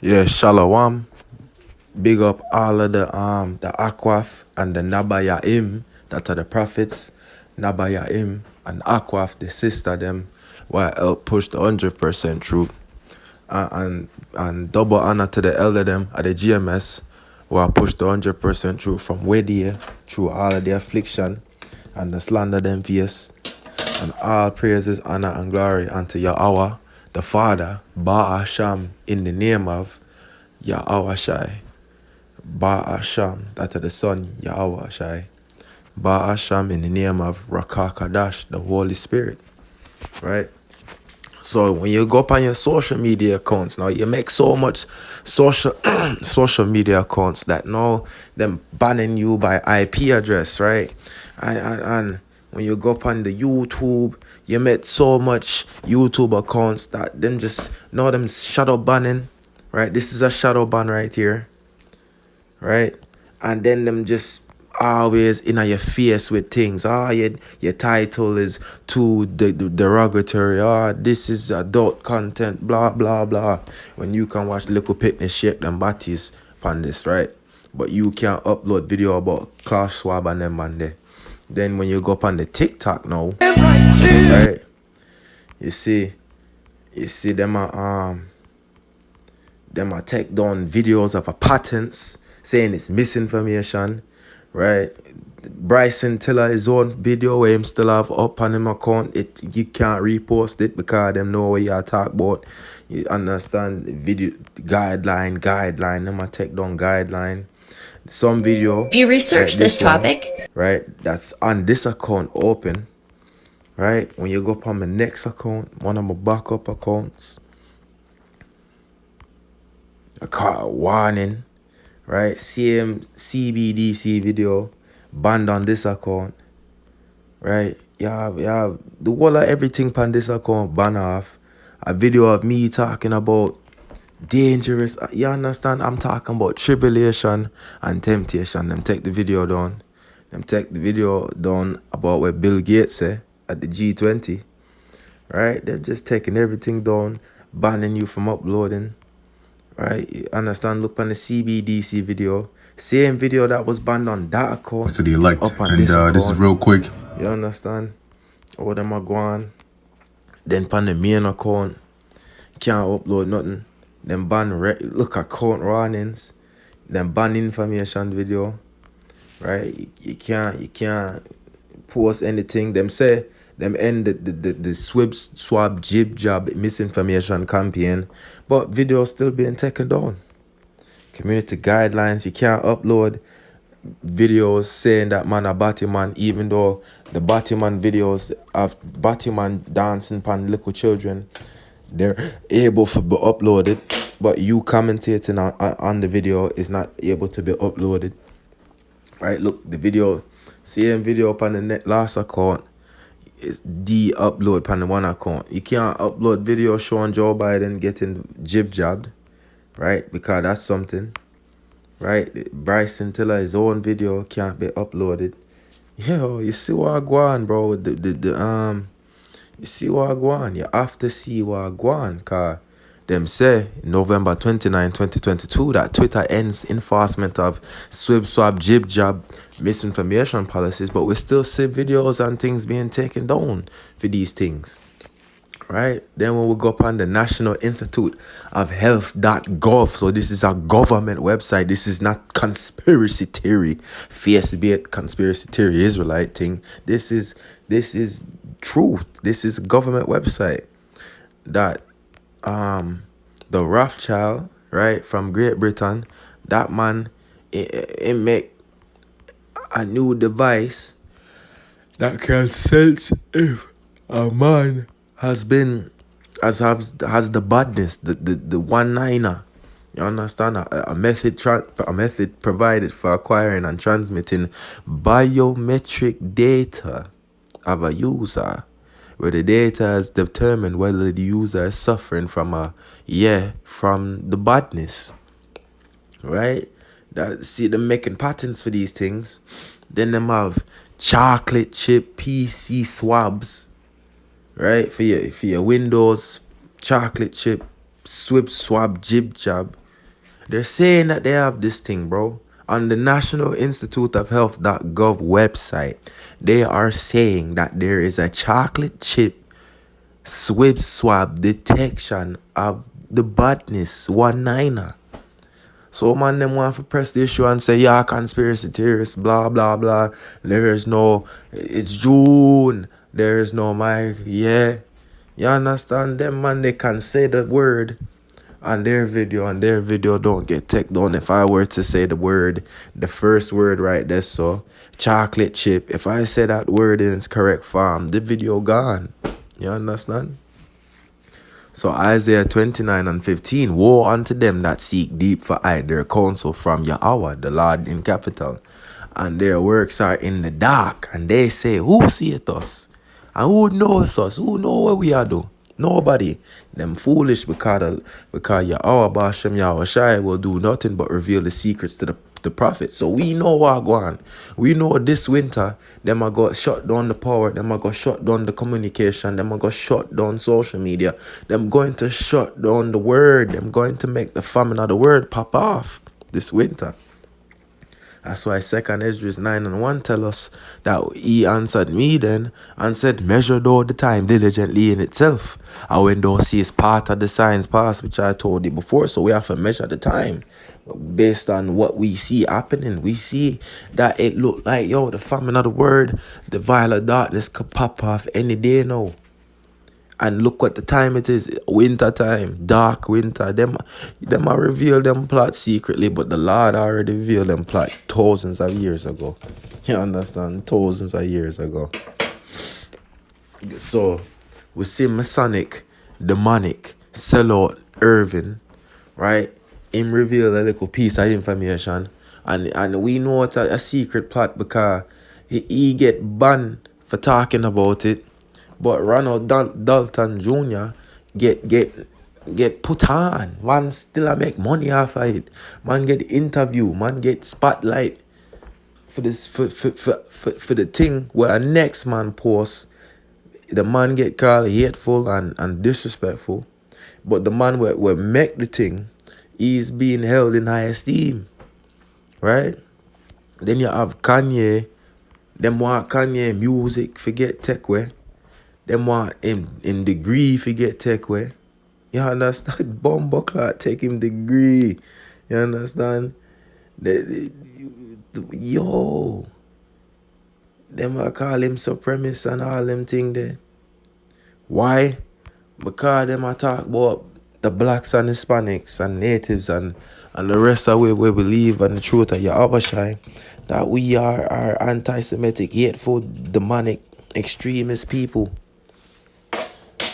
Yeah, Shalom. Big up all of the Akwaf and the Nabayaim that are the prophets. Nabayaim and Akwaf, the sister them, why help push the 100% truth. And double honor to the elder them at the GMS who are push the 100% truth from where they through all of the affliction and the slander them fierce. And all praises, honor, and glory unto Yahweh, the Father, Ba'asham, in the name of Yahweh Shai. Ba'asham, that of the Son, Yahweh Shai. Ba'asham, in the name of Rakakadash, the Holy Spirit. Right? So when you go up on your social media accounts now, you make so much social social media accounts that now them banning you by IP address, right? And when you go up on the YouTube, you make so much YouTube accounts that them just now them shadow banning, right? This is a shadow ban right here, right? And then them just always in your face with things. Your title is too derogatory. This is adult content, blah, blah, blah. When you can watch little picnic shake them bodies on this, right? But you can't upload video about Klaus Schwab and them man there. Then when you go up on the TikTok now, right? You see them a take down videos of a patents saying it's misinformation, right? Bryson Tiller his own video where him still have up on him account. You can't repost it because them know what you talk about. You understand video guideline. Them a take down guideline. Some video If you research like this this one, topic, right? That's on this account open, right? When you go up on my next account, one of my backup accounts, I caught a warning, right? Same CBDC video banned on this account, right? You have the whole of everything on this account ban off. A video of me talking about dangerous. You understand? I'm talking about tribulation and temptation. Them take the video down. Them take the video down about where Bill Gates say at the G20, right? They're just taking everything down, banning you from uploading. Right, you understand? Look on the CBDC video. Same video that was banned on that account To the is elect. up on And this this is account. real quick. You understand? All them are going. Then on the main account, can't upload nothing. Then ban look account warnings. Then ban information video. Right? You can't post anything. Them say them end the swab jib job misinformation campaign, but video still being taken down. Community guidelines, you can't upload videos saying that man a Batman, even though the Batman videos of Batman dancing upon little children, they're able to be uploaded, but you commentating on the video is not able to be uploaded. Right, look, the video, same video upon the last account is de-upload upon the one account. You can't upload video showing Joe Biden getting jib jabbed, right? Because that's something. Right? Bryson Tiller, his own video can't be uploaded. Yo, you see what I go on, bro? You see what I go on. You have to see what I go on, cause them say November 29, 2022 that Twitter ends enforcement of swab jib jab misinformation policies, but we still see videos and things being taken down for these things. Right? Then when we go up on the National Institute of Health.gov, so this is a government website. This is not conspiracy theory, face-based conspiracy theory Israelite thing. This is truth. This is a government website that the Rothschild, right, from Great Britain, that man it make a new device that can sense if a man has the badness, the one niner. You understand? A method provided for acquiring and transmitting biometric data of a user, where the data is determined whether the user is suffering from the badness. Right? That see them making patents for these things. Then them have chocolate chip PC swabs, right? For your Windows, chocolate chip, swab jib jab, They're saying that they have this thing, bro. On the National Institute of Health.gov website, they are saying that there is a chocolate chip swab detection of the badness 19er. So man, them want to press the issue and say, yeah, conspiracy theorists, blah, blah, blah. It's June. There's no yeah. You understand? Them man, they can say the word on their video, and their video don't get taken down. If I were to say the first word right there, so chocolate chip, if I say that word in its correct form, the video gone. You understand? So Isaiah 29:15, woe unto them that seek deep for their counsel from Yahweh, the Lord in capital, and their works are in the dark, and they say, who seeth us? And who knoweth us? Who know what we are do? Nobody. Them foolish because Yahweh Bashem Yahweh Shai will do nothing but reveal the secrets to the prophet. So we know what going on. We know this winter, them are going to shut down the power, them are going to shut down the communication, them are going to shut down social media, them going to shut down the word, them going to make the famine of the word pop off this winter. That's why 2nd Ezra 9:1 tell us that he answered me then and said, measure thou the time diligently in itself. And when thou seest part of the signs pass, which I told you before, so we have to measure the time based on what we see happening. We see that it look like, the famine of the word, the vial of darkness could pop off any day now. And look what the time it is, winter time, dark winter. Them are reveal them plot secretly, but the Lord already revealed them plot thousands of years ago. You understand? Thousands of years ago. So, we see Masonic, demonic, sellout, Irvin, right? Him reveal a little piece of information. And we know it's a secret plot because he get banned for talking about it. But Ronald Dalton Jr. get put on. Man still make money off of it. Man get interview. Man get spotlight for this for the thing where a next man posts. The man get called hateful and disrespectful. But the man will make the thing, he's being held in high esteem. Right? Then you have Kanye. Them want Kanye music, forget tech way. Them want him in degree if he get take away. You understand? Bumbleclot take him degree. You understand? Them I call him supremacist and all them thing there. Why? Because them I talk about the blacks and Hispanics and natives and the rest of where we believe and the truth of Yahweh Shai, that we are anti-Semitic, hateful, demonic, extremist people.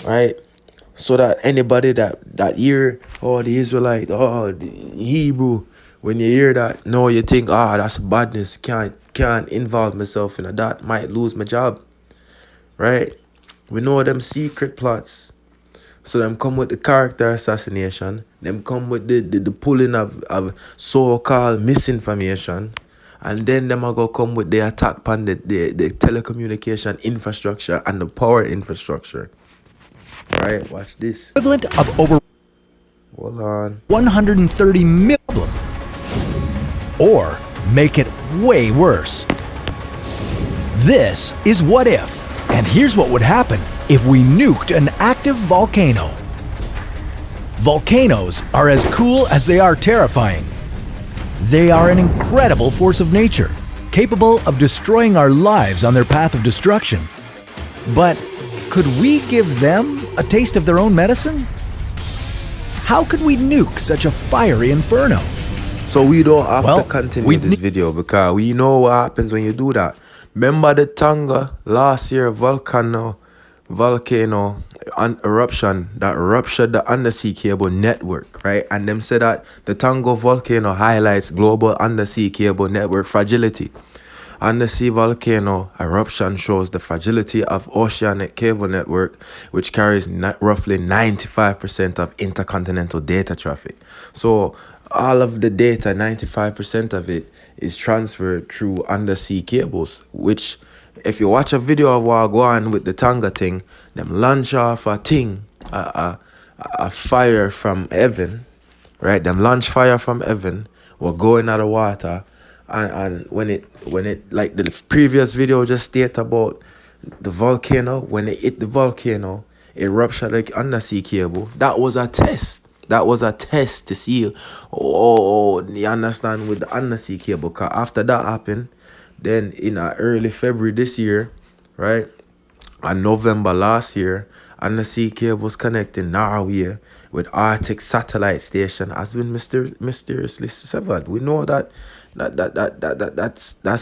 Right? So that anybody that hear, the Israelite, the Hebrew, when you hear that, no, you think, that's badness, can't involve myself in that, might lose my job. Right? We know them secret plots. So them come with the character assassination, them come with the pulling of so-called misinformation, and then them are going to come with the attack upon the telecommunication infrastructure and the power infrastructure. Right, watch this. Equivalent of over Hold on. 130 million. Or make it way worse. This is What If, and here's what would happen if we nuked an active volcano. Volcanoes are as cool as they are terrifying. They are an incredible force of nature, capable of destroying our lives on their path of destruction. But could we give them a taste of their own medicine? How could we nuke such a fiery inferno? So we don't have to continue this video because we know what happens when you do that. Remember the Tonga last year volcano eruption that ruptured the undersea cable network, right? And them said that the Tonga volcano highlights global undersea cable network fragility. Undersea volcano eruption shows the fragility of oceanic cable network, which carries roughly 95% of intercontinental data traffic. So all of the data, 95% of it, is transferred through undersea cables, which, if you watch a video of what go on with the Tonga thing, them launch off a thing, a fire from heaven, right? Them launch fire from heaven, were going out of water, and when it like the previous video just stated about the volcano, when it hit the volcano, it ruptured the undersea cable. That was a test. That was a test to see, you understand, with the undersea cable. Cause after that happened, then in early February this year, right, in November last year, undersea cables connecting Norway with Arctic satellite station has been mysteriously severed. We know that's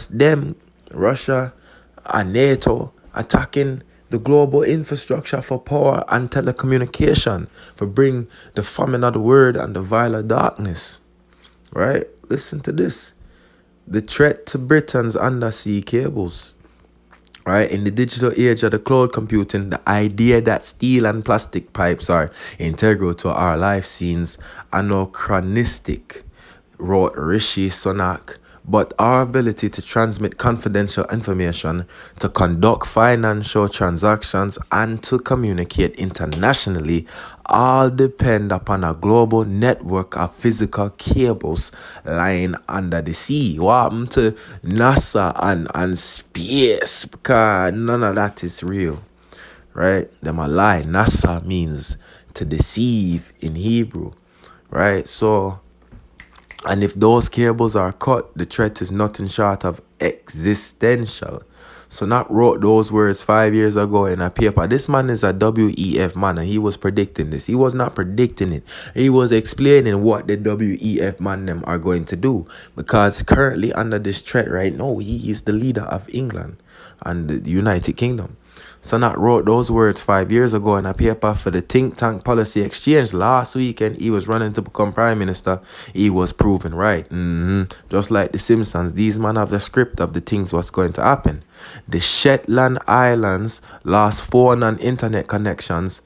them, Russia and NATO attacking the global infrastructure for power and telecommunication, for bring the famine of the word and the vile darkness. Right? Listen to this. The threat to Britain's undersea cables. Right, in the digital age of the cloud computing, the idea that steel and plastic pipes are integral to our life seems anachronistic, wrote Rishi Sunak. But our ability to transmit confidential information, to conduct financial transactions, and to communicate internationally all depend upon a global network of physical cables lying under the sea. What happened to NASA and space? Because none of that is real, right? Them a lie. NASA means to deceive in Hebrew, right? So, and if those cables are cut, the threat is nothing short of existential. So not wrote those words 5 years ago in a paper. This man is a WEF man, and he was predicting this. He was not predicting it. He was explaining what the WEF man them are going to do. Because currently under this threat right now, he is the leader of England and the United Kingdom. So not wrote those words 5 years ago in a paper for the think tank Policy Exchange last weekend. He was running to become prime minister. He was proven right. Just like the Simpsons, these men have the script of the things what's going to happen. The Shetland Islands lost phone and internet connections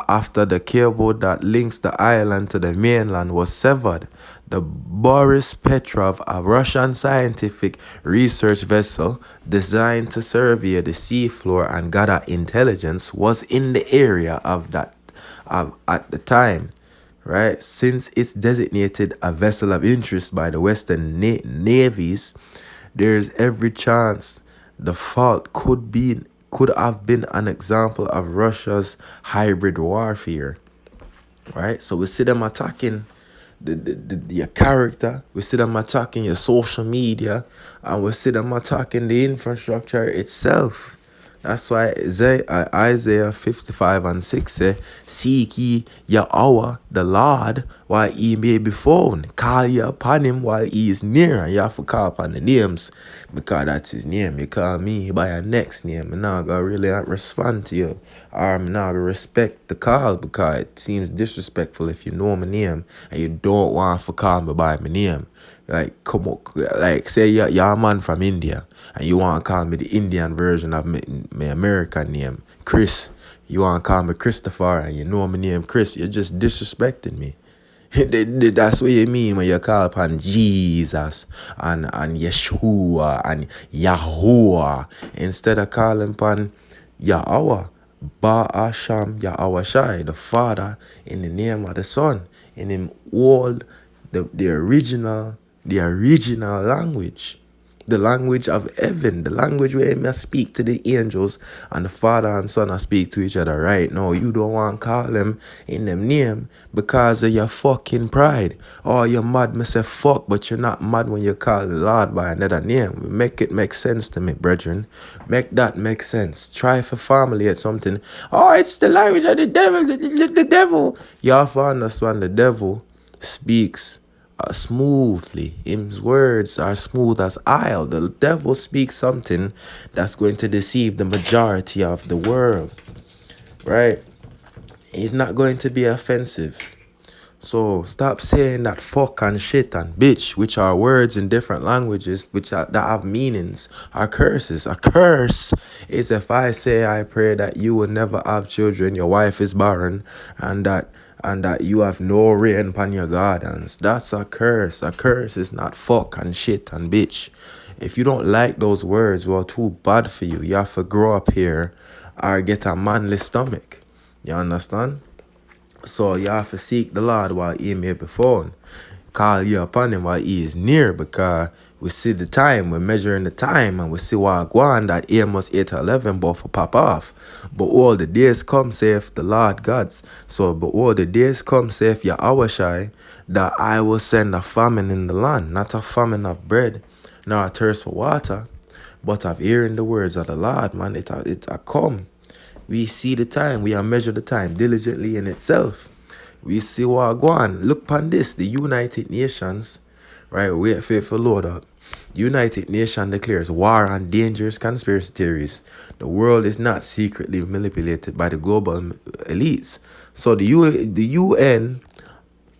after the cable that links the island to the mainland was severed. The Boris Petrov, a Russian scientific research vessel designed to survey the seafloor and gather intelligence, was in the area at the time, right? Since it's designated a vessel of interest by the Western navies, there's every chance the fault could have been an example of Russia's hybrid warfare, right? So we see them attacking your character, we see them attacking your social media, and we see them attacking the infrastructure itself. That's why Isaiah 55:6 say, seek ye Yahweh the Lord while he may be found. Call ye upon him while he is near. And you have to call upon the names, because that's his name. You call me by your next name, and now I'm going to really respond to you. Or I'm not going to respect the call, because it seems disrespectful if you know my name and you don't want to call me by my name. Like, come on, like, say you're a man from India and you want to call me the Indian version of my American name, Chris. You want to call me Christopher and you know my name Chris. You're just disrespecting me. That's what you mean when you call upon Jesus and Yeshua and Yahuwah instead of calling upon Yahweh. Ba'asham Yahweh Shai, the Father, in the name of the Son, in him all the original language, the language of heaven, the language where he speak to the angels, and the Father and Son are speak to each other right now. You don't want to call them in them name because of your fucking pride. Oh, you're mad, me say fuck, but you're not mad when you call the Lord by another name. Make it make sense to me, brethren. Make that make sense. Try for formulate something. Oh, it's the language of the devil, the devil. You have to understand the devil speaks smoothly. His words are smooth as oil. The devil speaks something that's going to deceive the majority of the world, right? He's not going to be offensive. So stop saying that fuck and shit and bitch, which are words in different languages, that have meanings, are curses. A curse is if I say I pray that you will never have children, your wife is barren, and that you have no rain upon your gardens. That's a curse. A curse is not fuck and shit and bitch. If you don't like those words, well, too bad for you. You have to grow up here or get a manly stomach. You understand? So you have to seek the Lord while he may be found. Call you upon him while he is near, because we see the time, we're measuring the time, and we see what go on that Amos 8 to 11 but for pop off. But all the days come, saith the Lord Gods. So, but all the days come, saith Yahweh, that I will send a famine in the land, not a famine of bread, nor a thirst for water, but of hearing the words of the Lord, man. It a come. We see the time, we are measure the time diligently in itself. We see what go on. Look upon this, the United Nations, right? Wait for load up. United Nations declares war on dangerous conspiracy theories. The world is not secretly manipulated by the global elites. So the UN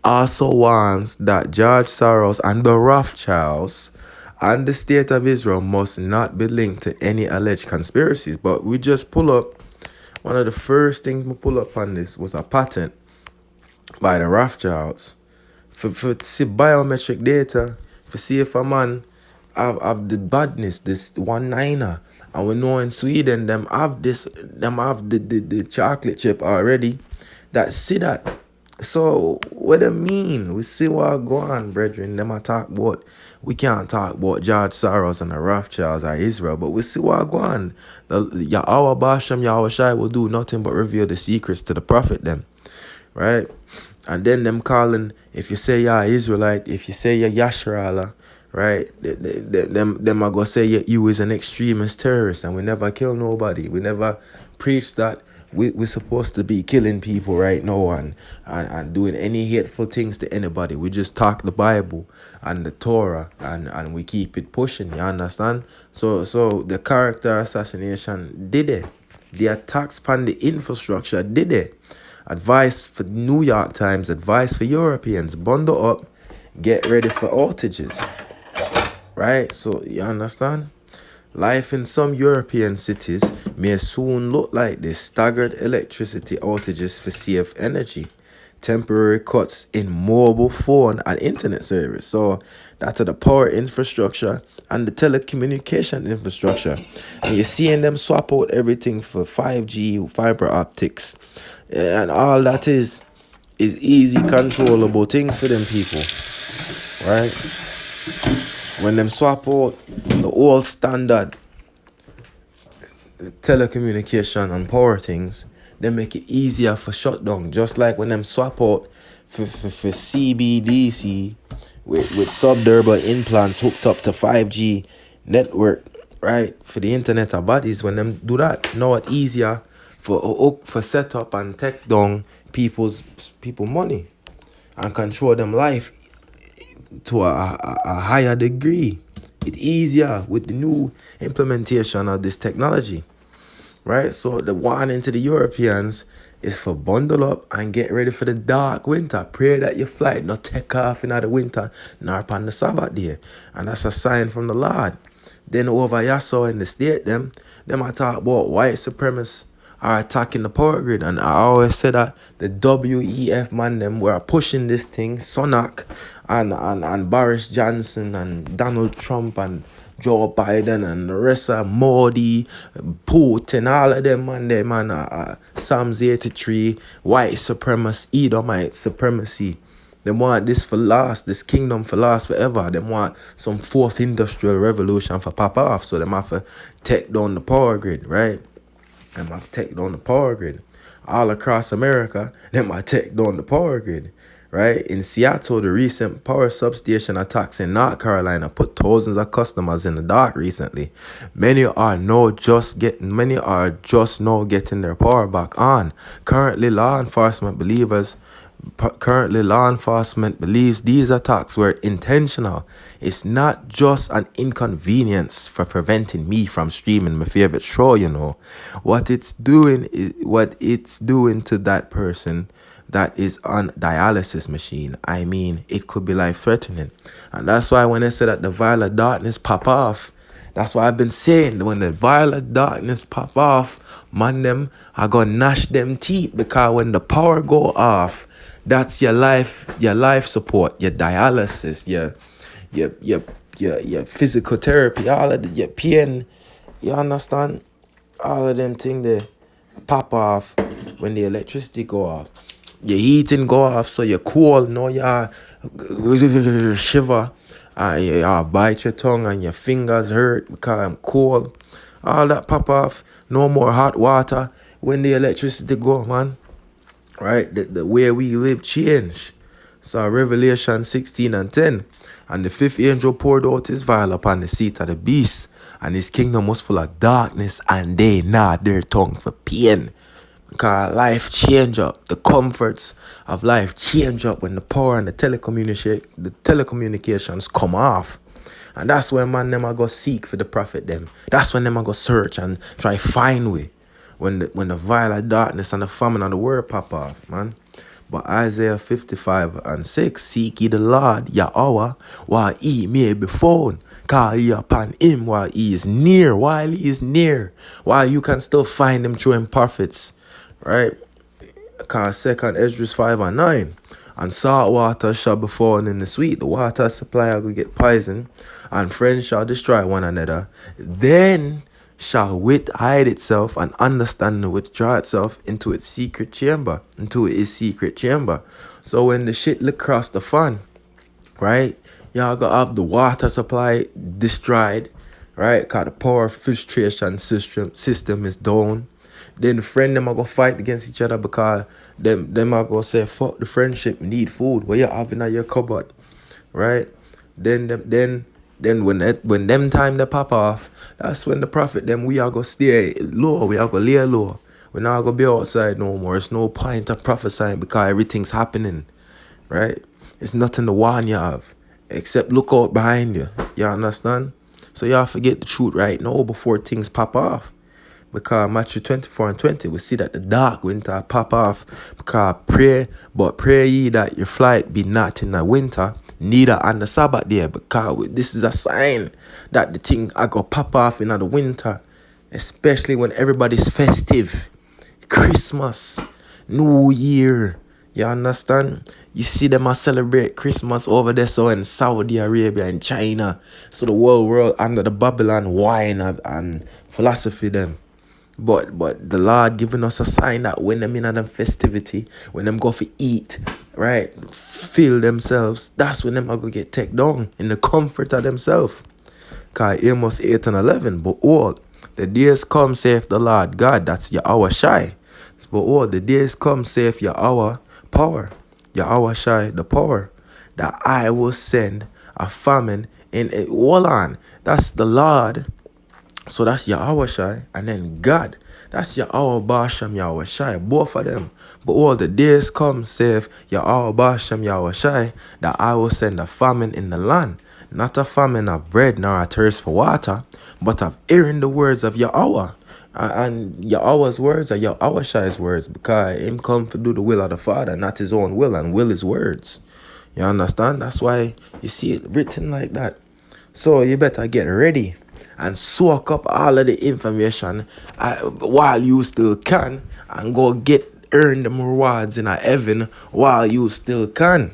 also warns that George Soros and the Rothschilds and the state of Israel must not be linked to any alleged conspiracies. But we just pull up, one of the first things we pull up on this was a patent by the Rothschilds for see biometric data, for see if a man have the badness, this one niner. And we know in Sweden them have the chocolate chip already that see that. So what do mean? We see what go on, brethren. Them a talk about, we can't talk about George Soros and the Rothschilds or Israel, but we see what go on. Our Bashem Yahweh Shai will do nothing but reveal the secrets to the prophet them. Right? And then them calling, if you say you're Israelite, if you say you're Yasharala, right? Them are going to say you is an extremist terrorist, and we never kill nobody. We never preach that we're supposed to be killing people right now and doing any hateful things to anybody. We just talk the Bible and the Torah and we keep it pushing, you understand? So the character assassination did it. The attacks upon the infrastructure did it. Advice for New York Times, advice for Europeans, bundle up, get ready for outages. Right? So, you understand? Life in some European cities may soon look like this: staggered electricity outages for safe energy, temporary cuts in mobile phone and internet service. So, that's the power infrastructure and the telecommunication infrastructure. And you're seeing them swap out everything for 5G, fiber optics, and all that is easy controllable things for them people, right? When them swap out the old standard telecommunication and power things, they make it easier for shutdown. Just like when them swap out for CBDC with subdermal implants hooked up to 5G network, right? For the internet of bodies, when them do that, now it's easier for set up and take down people money and control them life to a higher degree. It's easier with the new implementation of this technology, right? So the warning to the Europeans is for bundle up and get ready for the dark winter. Pray that your flight not take off in the winter nor upon the Sabbath day. And that's a sign from the Lord. Then over Yasso in the state, them I talk about white supremacists are attacking the power grid. And I always say that the WEF man them were pushing this thing, Sunak and Boris Johnson and Donald Trump and Joe Biden and the rest of Modi, Putin, all of them man, Psalms 83, white supremacy, Edomite supremacy. They want this for last, this kingdom for last forever. They want some fourth industrial revolution for pop off. So they have to take down the power grid, right? They might take down the power grid. All across America, they might take down the power grid, right? In Seattle, the recent power substation attacks in North Carolina put thousands of customers in the dark recently. Many are just now getting their power back on. Currently, law enforcement believes these attacks were intentional. It's not just an inconvenience for preventing me from streaming my favorite show, you know. What it's doing to that person that is on dialysis machine. I mean, it could be life-threatening. And that's why when I say that the violet darkness pop off, that's why I've been saying when the violet darkness pop off, man, them are gonna gnash them teeth, because when the power go off, that's your life support, your dialysis, your physical therapy, all of your pain, you understand? All of them things they pop off when the electricity go off. your heating go off, so you're cold, no, you shiver, you bite your tongue and your fingers hurt because I'm cold. All that pop off. No more hot water when the electricity go, man. Right? The way we live change. So Revelation 16 and 10. And the fifth angel poured out his vial upon the seat of the beast, and his kingdom was full of darkness, and they gnawed their tongue for pain. Because life change up. The comforts of life change up when the power and the telecommunications come off. And that's when man them a go seek for the prophet them. That's when them a go search and try find way. When the violent darkness and the famine of the word pop off, man. But Isaiah 55 and 6, seek ye the Lord, Yahweh, while he may be found. Call ye upon him while he is near, while you can still find him through him prophets. Right? Because 2nd Ezra 5 and 9. And salt water shall be fallen in the sweet. The water supply will get poisoned, and friends shall destroy one another. Then shall wit hide itself, and understanding withdraw itself into its secret chamber. So when the shit look across the fun, right? Y'all got have the water supply destroyed, right? Cause the power filtration system is down. Then the friend them are gonna fight against each other because them are gonna say fuck the friendship, need food. What you having at your cupboard, right? Then when them time they pop off, that's when the prophet them we are gonna stay low, we are gonna lay low. We're not gonna be outside no more. It's no point of prophesying because everything's happening, right? It's nothing to warn you of except look out behind you. You understand? So y'all forget the truth right now before things pop off. Because Matthew 24 and 20, we see that the dark winter pop off. Because pray ye that your flight be not in the winter, neither on the Sabbath day. Because this is a sign that the thing I go pop off in the winter. Especially when everybody's festive. Christmas, New Year. You understand? You see them a celebrate Christmas over there, so in Saudi Arabia and China. So the whole world under the Babylon wine and philosophy them. But the Lord giving us a sign that when them in them festivity, when them go for eat, right, feel themselves, that's when them are going to get taken down in the comfort of themselves. Because Amos 8 and 11, but all the days come, saith the Lord God, that's Yahweh Shai. But all the days come, saith Yahweh power, Yahweh Shai, the power, that I will send a famine in it. Hold on, that's the Lord. So that's Yahweh Shai, and then God, that's Yahweh Bashem, Yahweh Shai, both of them. But all the days come, saith Yahweh Bashem, Yahweh Shai, that I will send a famine in the land, not a famine of bread nor a thirst for water, but of hearing the words of Yahweh. And Yahweh's words are Yahweh Shai's words, because him come to do the will of the Father, not his own will, and will his words. You understand? That's why you see it written like that. So you better get ready and soak up all of the information while you still can, and go earn them rewards in heaven while you still can.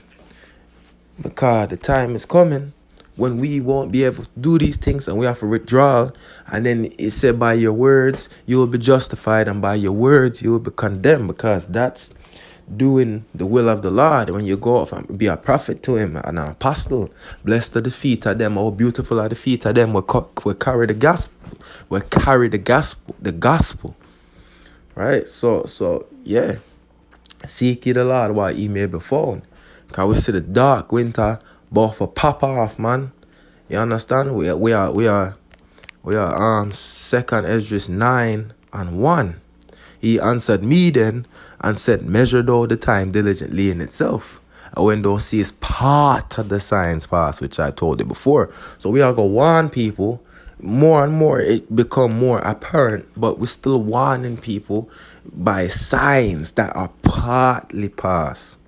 Because the time is coming when we won't be able to do these things, and we have to withdraw. And then it said, by your words you will be justified, and by your words you will be condemned, because that's doing the will of the Lord. When you go off and be a prophet to him, and an apostle, blessed are the feet of them, how beautiful are the feet of them will carry the gospel, right? So yeah, seek ye the Lord while he may be found, because we see the dark winter about for pop off, man. You understand? We are 2nd Ezra 9 and 1. He answered me then and said, measure thou the time diligently in itself, and when thou seest part of the signs pass, which I told you before. So we are going to warn people more and more. It become more apparent, but we're still warning people by signs that are partly past.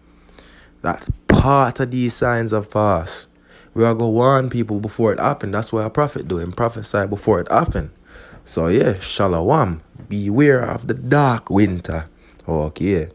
That part of these signs have passed. We are going to warn people before it happened. That's what a prophet do, and prophesy before it happened. So yeah, shalom. Beware of the dark winter. Okay.